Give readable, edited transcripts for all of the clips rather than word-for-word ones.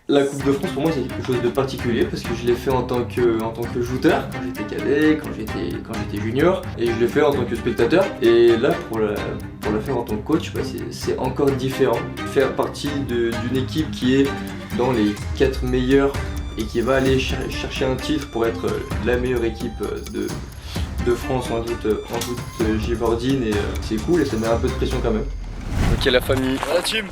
La Coupe de France pour moi c'est quelque chose de particulier parce que je l'ai fait en tant que shooter quand j'étais cadet, quand j'étais junior, et je l'ai fait en tant que spectateur. Et là pour la faire en tant que coach, bah, c'est encore différent. Faire partie d'une équipe qui est dans les 4 meilleurs et qui va aller chercher un titre pour être la meilleure équipe de France en toute gibardine, et c'est cool et ça met un peu de pression quand même. Ok la famille,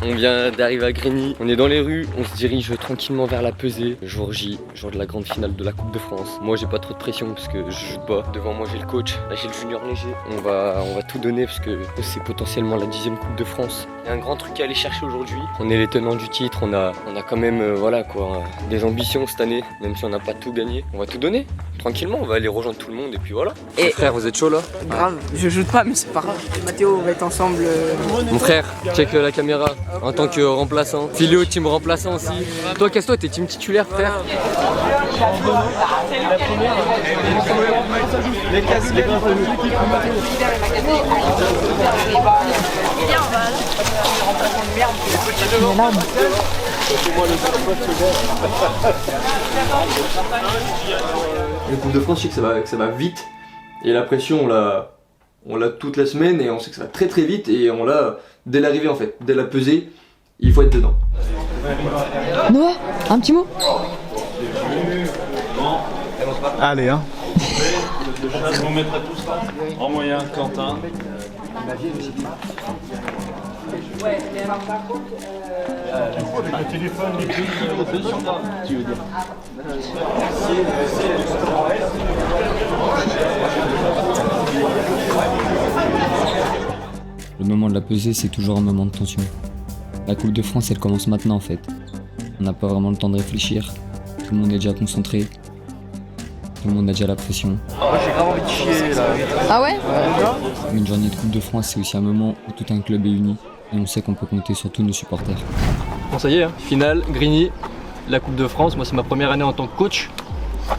on vient d'arriver à Grigny, on est dans les rues, on se dirige tranquillement vers la pesée. Jour J, jour de la grande finale de la Coupe de France. Moi j'ai pas trop de pression parce que je joue pas. Devant moi j'ai le coach, là j'ai le junior léger. On va tout donner parce que c'est potentiellement la 10e Coupe de France. Il y a un grand truc à aller chercher aujourd'hui. On est les tenants du titre, on a quand même voilà quoi, des ambitions cette année, même si on n'a pas tout gagné. On va tout donner, tranquillement, on va aller rejoindre tout le monde et puis voilà. Et frère, vous êtes chaud là? grave, je joue pas mais c'est pas grave. Mathéo, on va être ensemble. Mon frère, check la caméra en tant que remplaçant. Philio, team remplaçant aussi. Toi, casse-toi, t'es team titulaire, frère. La Coupe de France, je sais que ça va vite, et la pression on l'a toute la semaine, et on sait que ça va très très vite, et on l'a dès l'arrivée en fait, dès la pesée, il faut être dedans. Noah, un petit mot? Allez hein. On mettra tous là. En moyen, Quentin. Le téléphone, les clés, tu veux dire. Le moment de la pesée, c'est toujours un moment de tension. La Coupe de France, elle commence maintenant en fait. On n'a pas vraiment le temps de réfléchir. Tout le monde est déjà concentré. Tout le monde a déjà la pression. J'ai grave envie de chier là. Ah ouais? Une journée de Coupe de France, c'est aussi un moment où tout un club est uni et on sait qu'on peut compter sur tous nos supporters. Bon ça y est, hein, finale, Grigny, la Coupe de France. Moi c'est ma première année en tant que coach.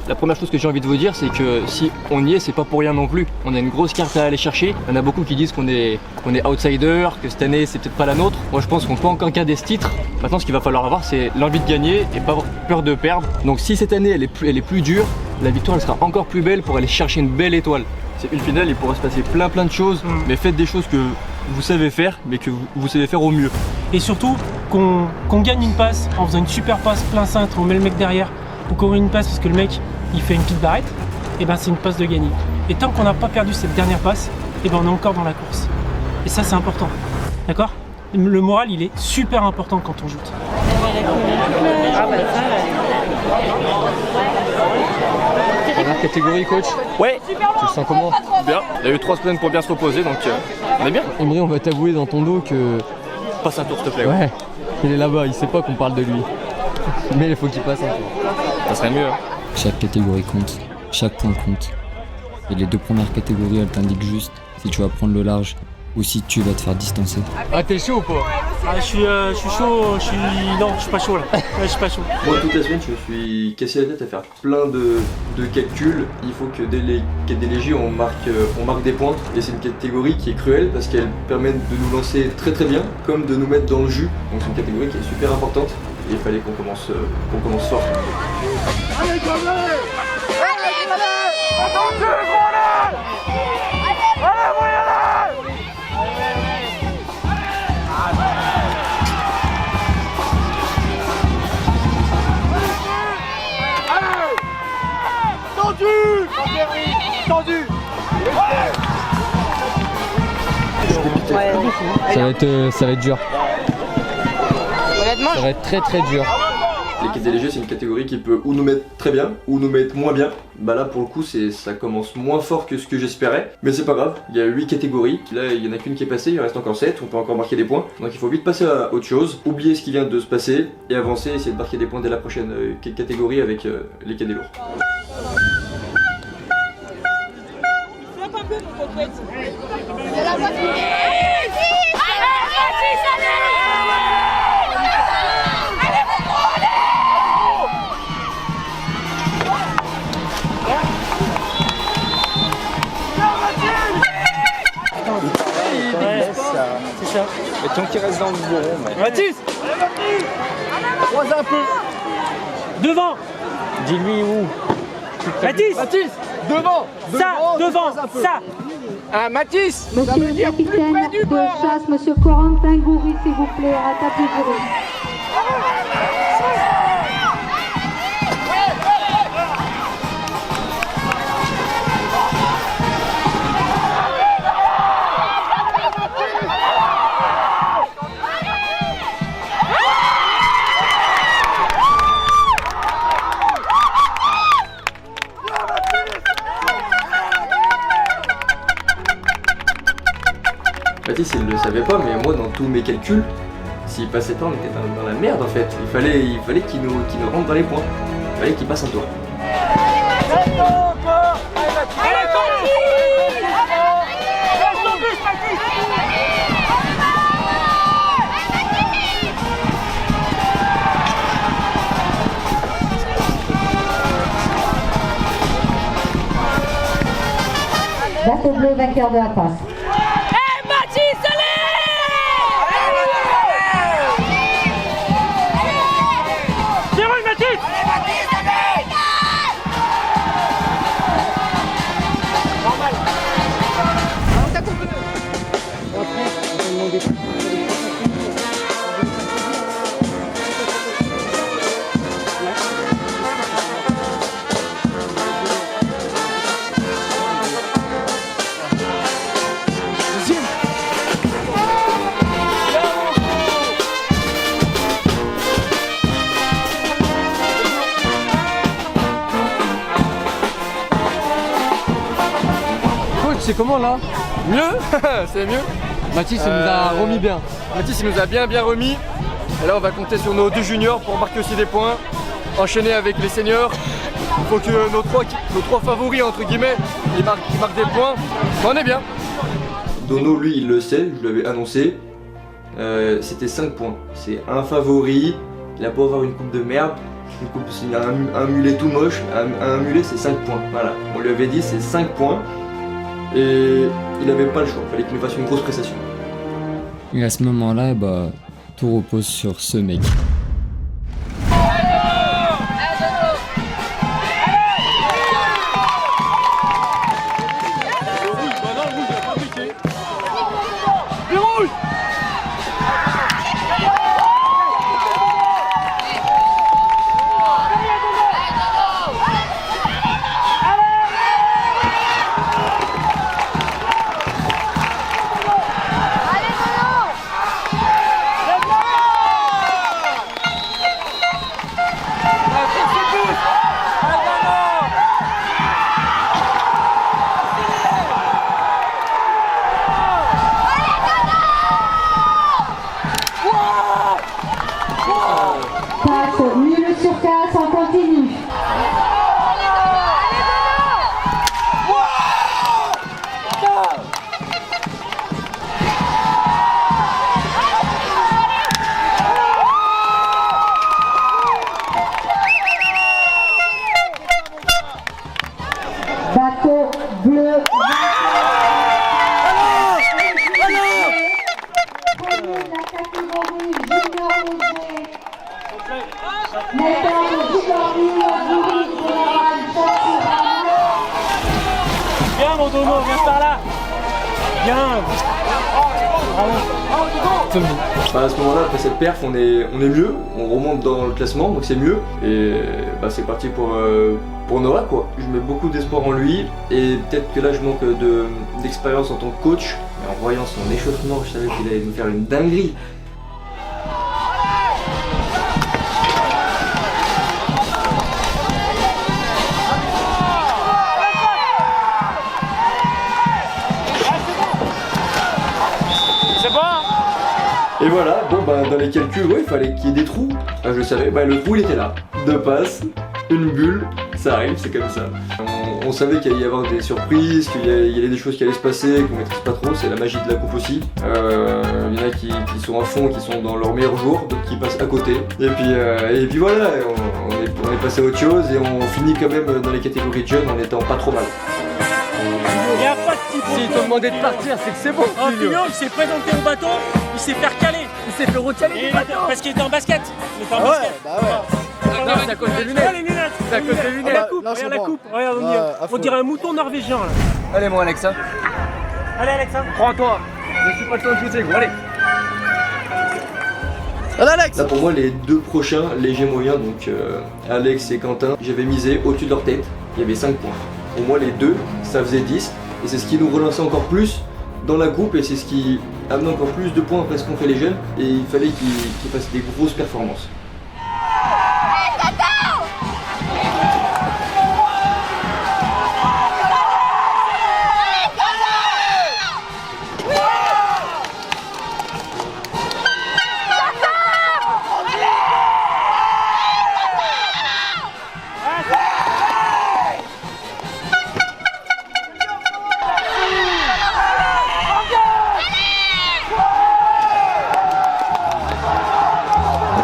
La première chose que j'ai envie de vous dire, c'est que si on y est, c'est pas pour rien non plus. On a une grosse carte à aller chercher. Il y en a beaucoup qui disent qu'on est outsider, que cette année c'est peut-être pas la nôtre. Moi je pense qu'on peut encore garder ce titre. Maintenant ce qu'il va falloir avoir, c'est l'envie de gagner et pas avoir peur de perdre. Donc si cette année elle est plus dure, la victoire elle sera encore plus belle pour aller chercher une belle étoile. C'est une finale, il pourra se passer plein de choses, mais faites des choses que vous savez faire, mais que vous savez faire au mieux. Et surtout qu'on gagne une passe en faisant une super passe plein cintre, on met le mec derrière, ou qu'on gagne une passe parce que le mec il fait une petite barrette, et ben c'est une passe de gagner. Et tant qu'on n'a pas perdu cette dernière passe, et ben on est encore dans la course. Et ça c'est important, d'accord? Le moral il est super important quand on joue. Première catégorie coach. Ouais. Tu te sens comment? Bien. Il y a eu 3 semaines pour bien se reposer, donc on est bien. Emery, on va t'avouer dans ton dos que... Passe un tour s'il te plaît. Ouais, il est là-bas, il sait pas qu'on parle de lui. Mais il faut qu'il passe un tour. Ça serait mieux. Hein. Chaque catégorie compte, chaque point compte. Et les 2 premières catégories, elles t'indiquent juste si tu vas prendre le large ou si tu vas te faire distancer. Ah t'es chaud ou pas? Ah, je suis chaud, non, je suis pas chaud là. Ouais, je suis pas chaud. Moi toute la semaine je me suis cassé la tête à faire plein de calculs. Il faut que dès les légers on marque des points, et c'est une catégorie qui est cruelle parce qu'elle permet de nous lancer très bien, comme de nous mettre dans le jus. Donc c'est une catégorie qui est super importante et il fallait qu'on commence fort. Allez, tendu. Ça va être dur. Honnêtement, Ça va être très dur. Les catés légers c'est une catégorie qui peut ou nous mettre très bien ou nous mettre moins bien. Bah là pour le coup ça commence moins fort que ce que j'espérais, mais c'est pas grave, il y a 8 catégories, là il y en a qu'une qui est passée, il reste encore 7, on peut encore marquer des points, donc il faut vite passer à autre chose, oublier ce qui vient de se passer et avancer, essayer de marquer des points dès la prochaine catégorie avec les cadets lourds. C'est ça. Et tant qu'il reste dans le bourron, mais... Mathis, Croise un peu. Devant. Dis-lui où. Mathis. Devant. Ça, devant. Ça. Ah, Mathis. Monsieur le capitaine de chasse, monsieur Corentin Goury, s'il vous plaît, rattrapez-vous. Mathis il le savait pas, mais moi dans tous mes calculs, s'il passait pas on était dans la merde en fait. Il fallait qu'il nous rentre dans les points. Il fallait qu'il passe un tour. Bateau bleu, vainqueur de la passe. C'est comment là? Mieux. C'est mieux. Mathis il nous a remis bien. Mathis il nous a bien remis. Et là on va compter sur nos 2 juniors pour marquer aussi des points. Enchaîner avec les seniors. Il faut que nos trois favoris entre guillemets, ils marquent des points. On est bien. Dono lui il le sait, je l'avais annoncé. C'était 5 points. C'est un favori. Il a pas avoir une coupe de merde. Une coupe, c'est un mulet tout moche. Un mulet c'est 5 points. Voilà. On lui avait dit c'est 5 points. Et il n'avait pas le choix, il fallait qu'il nous fasse une grosse prestation. Et à ce moment-là, bah, tout repose sur ce mec. Passe nul sur casse en continu. Bateau bleu. Viens mon Dono, viens par là. Viens. Bah, à ce moment-là, après cette perf, on est mieux, on remonte dans le classement, donc c'est mieux. Et bah, c'est parti pour Noah quoi. Je mets beaucoup d'espoir en lui et peut-être que là je manque d'expérience en tant que coach. Mais en voyant son échauffement, je savais qu'il allait nous faire une dinguerie. Et voilà, bon bah dans les calculs, ouais, il fallait qu'il y ait des trous. Ah, je le savais, bah le trou il était là. 2 passes, une bulle, ça arrive, c'est comme ça. On savait qu'il allait y avoir des surprises, qu'il y avait des choses qui allaient se passer, qu'on maîtrise pas trop, c'est la magie de la coupe aussi. Il y en a qui sont à fond, qui sont dans leur meilleur jour, d'autres qui passent à côté. Et puis voilà, on est passé à autre chose et on finit quand même dans les catégories de jeunes en étant pas trop mal. Il n'y a pas de petit problème. S'ils t'ont demandé de partir, c'est que c'est bon. Filio, il s'est présenté au bateau, il s'est fait recaler. Il s'est fait recaler du bateau. Parce qu'il était en basket. Il était en basket. Bah ouais. c'est à cause des lunettes. Les lunettes. C'est à cause des lunettes. La coupe, regarde la coupe. Regarde, on dirait un mouton norvégien là. Allez, mon Alexa. Allez Alexa. Crois en toi. Je suis pas le temps de shooter, gros. Allez. Là pour moi les deux prochains légers moyens, donc Alex et Quentin, j'avais misé au-dessus de leur tête, il y avait 5 points. Pour moi les deux, ça faisait 10 et c'est ce qui nous relançait encore plus dans la coupe et c'est ce qui amenait encore plus de points après ce qu'ont fait les jeunes et il fallait qu'ils fassent des grosses performances.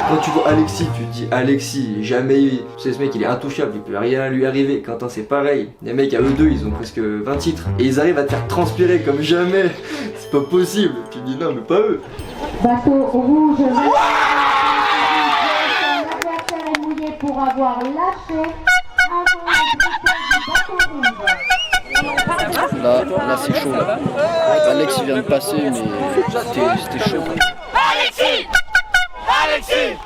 Quand tu vois Alexis, tu te dis Alexis, jamais, c'est ce mec il est intouchable, il peut rien lui arriver. Quentin c'est pareil, les mecs à eux deux ils ont presque 20 titres et ils arrivent à te faire transpirer comme jamais, c'est pas possible. Tu te dis non mais pas eux. Bateau rouge, l'adversaire est mouillé pour avoir lâché avant le du bateau rouge. Là c'est chaud là. Alex il vient de passer mais c'était chaud. Alexis! Alexis!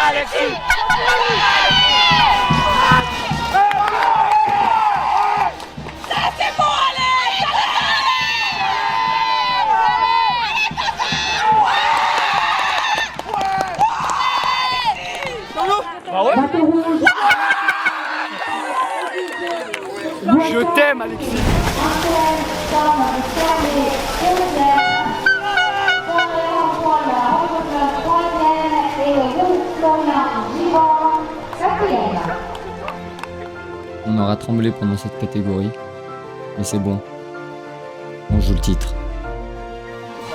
Alexis! Ça c'est bon, Alex! Bateau rouge. Je t'aime, Alexis. On aura tremblé pendant cette catégorie, mais c'est bon. On joue le titre.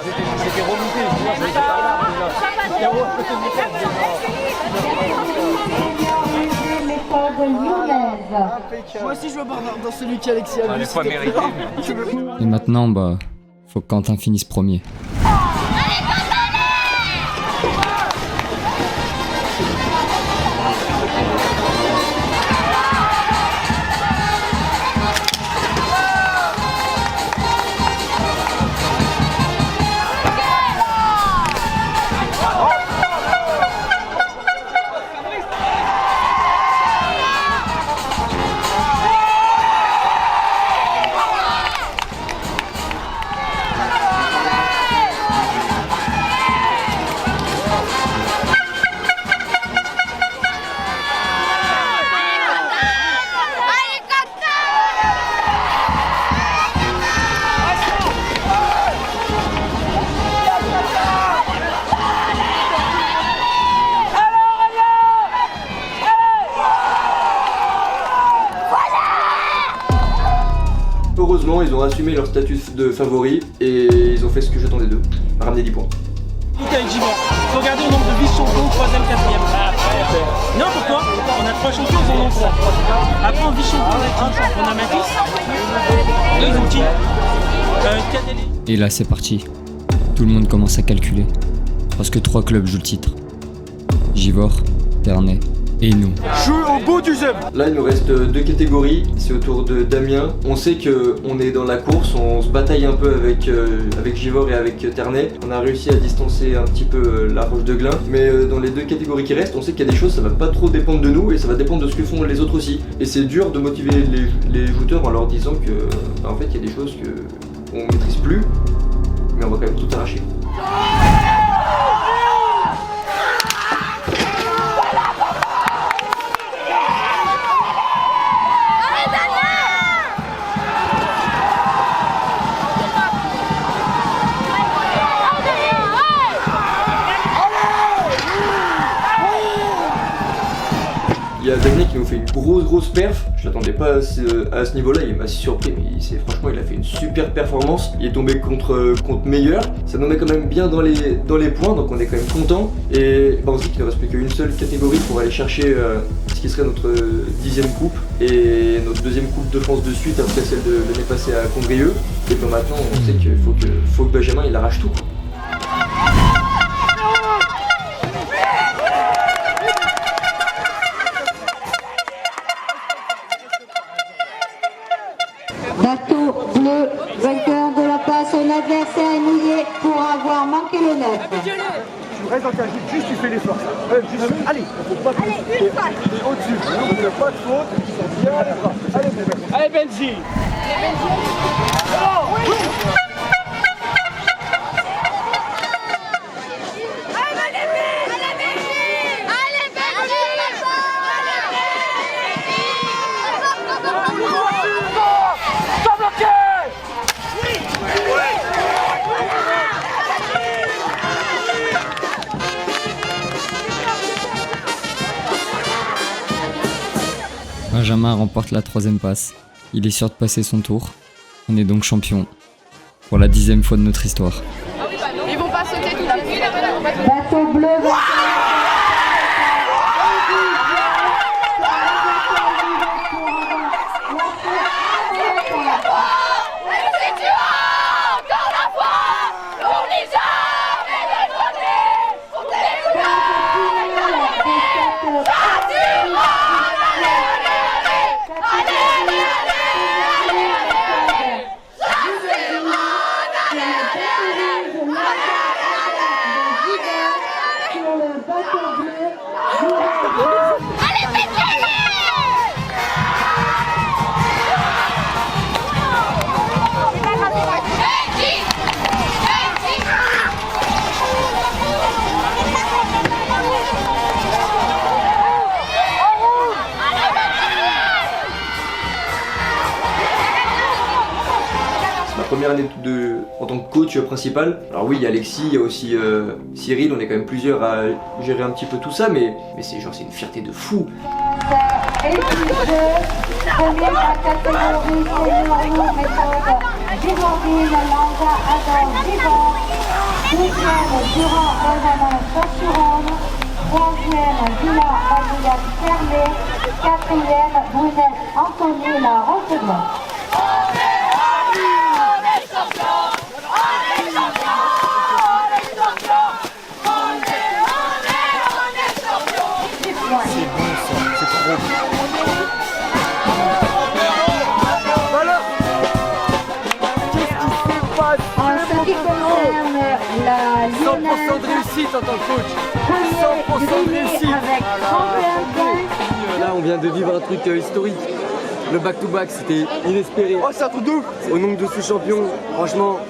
C'était remonté. Moi aussi je veux voir dans celui qui Alexis a vu. Pas mérité. Et maintenant, bah, faut que Quentin finisse premier. Heureusement, ils ont assumé leur statut de favori et ils ont fait ce que j'attendais d'eux, ramener 10 points. Avec Givor. Faut regarder le nombre de vice-champions, 3ème, 4ème. Non, pourquoi? On a 3 champions, ils en ont 3. Après, en vice-champion, on a Mathis, 2 outils, Cadeli. Et là, c'est parti. Tout le monde commence à calculer. Parce que 3 clubs jouent le titre. Givor, Ternay et nous. Je suis au bout du zeb. Là, il nous reste 2 catégories, c'est au tour de Damien. On sait qu'on est dans la course, on se bataille un peu avec Givor et avec Ternay. On a réussi à distancer un petit peu la Roche de Glin, mais dans les 2 catégories qui restent, on sait qu'il y a des choses, ça va pas trop dépendre de nous et ça va dépendre de ce que font les autres aussi. Et c'est dur de motiver les jouteurs en leur disant que, en fait, il y a des choses qu'on maîtrise plus, mais on va quand même tout arracher. Il y a Damien qui nous fait une grosse perf, je l'attendais pas à ce niveau-là, il m'a surpris, mais franchement il a fait une super performance, il est tombé contre meilleur, ça nous met quand même bien dans les points, donc on est quand même content. Et on se dit qu'il ne reste plus qu'une seule catégorie pour aller chercher ce qui serait notre 10e coupe et notre 2e coupe de France de suite après celle de l'année passée à Condrieu. Et puis maintenant on sait qu'il faut que Benjamin il arrache tout. Bateau bleu, vainqueur de la passe, son adversaire est mouillé pour avoir manqué le net. Tu restes dans ta gîte, juste tu fais l'effort. Allez, faut pas te au-dessus. Il n'y a pas de faute, ils sont bien les bras. Allez, mon mec. Allez, Benji. Benjamin remporte la 3e passe. Il est sûr de passer son tour. On est donc champion. Pour la 10e fois de notre histoire. Ils vont pas sauter tout de suite. Bateau bleu, première année en tant que coach principal. Alors oui, il y a Alexis, il y a aussi Cyril, on est quand même plusieurs à gérer un petit peu tout ça, mais c'est une fierté de fou. Première la catégorie senior méthode Givordine, Lanza, Adam, Vivant. Deuxième, Durand, Benjamin, Chassuron. Troisième, Villa, Madeleine, Fermé. Quatrième, Brunel, Anthony, La Rocheblanc. En ce qui concerne la Lyonnaise, 100% de réussite en tant que coach. premier grillé avec 31 points. Là, on vient de vivre un truc historique. Le back-to-back, c'était inespéré. Oh, c'est un truc de ouf. Au nombre de sous-champions, franchement,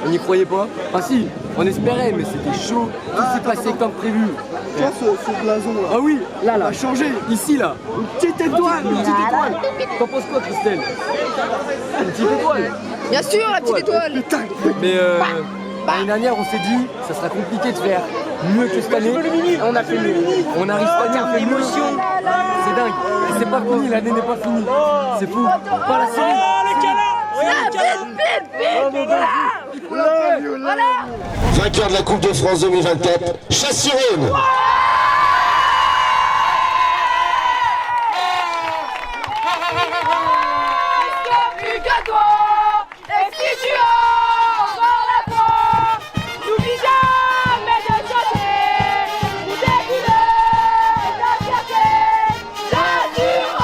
on n'y croyait pas. Ah si, on espérait, mais c'était chaud. Tout s'est passé comme prévu. Tu vois ce blason là. Ah oui, là, a changé. ici, là. Une petite étoile, une petite étoile. T'en penses quoi, Christelle? Une petite étoile. Bien sûr, la petite étoile. Mais l'année dernière, on s'est dit, ça sera compliqué de faire mieux que cette année. Et on a fait mieux. On n'arrive pas à faire mieux. C'est dingue. Et c'est pas fini, l'année n'est pas finie. C'est fou. Pas la série. Vainqueur de la Coupe de France 2024, Chassuron. Plus que toi, et si tu as encore la foi, n'oublie jamais de chanter, ou d'écouter ta fierté, Chassuron.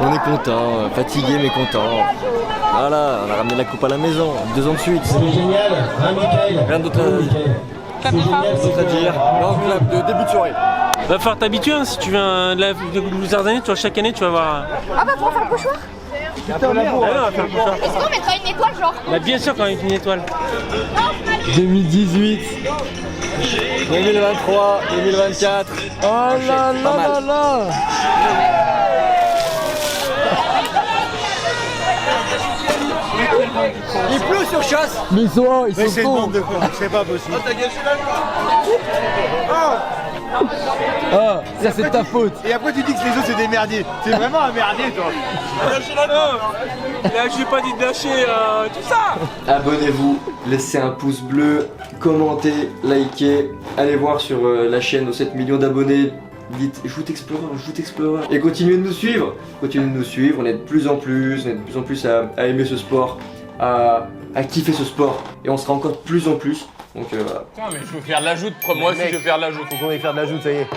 On est content, fatigué mais content. Voilà, on a ramené la coupe à la maison, 2 ans de suite. C'est génial, hein, Michael? Rien d'autre à dire. Non, clap de début de soirée. Va falloir t'habituer, hein, si tu viens de la années, tu vois, chaque année tu vas voir. Ah bah pour faire le pochoir. Putain, merde. Est-ce qu'on mettra une étoile, genre? Bah, bien sûr, quand même, une étoile. 2018, 2023, 2024. Oh là là là là. Il pleut sur chasse. Mais ils sont cons. C'est pas possible. Ah, ça c'est ta faute. Et après tu dis que les autres c'est des merdiers. C'est vraiment un merdier toi. Là, j'ai pas dit de lâcher tout ça. Abonnez-vous, laissez un pouce bleu, commentez, likez, allez voir sur la chaîne aux 7 millions d'abonnés. Dites Joute Explorer et continuez de nous suivre. On est de plus en plus, à aimer ce sport, à kiffer ce sport et on sera encore de plus en plus. Donc voilà. Putain, mais je veux faire de la joute, moi aussi je veux faire de la joute. Faut qu'on aille faire de la joute, ça y est.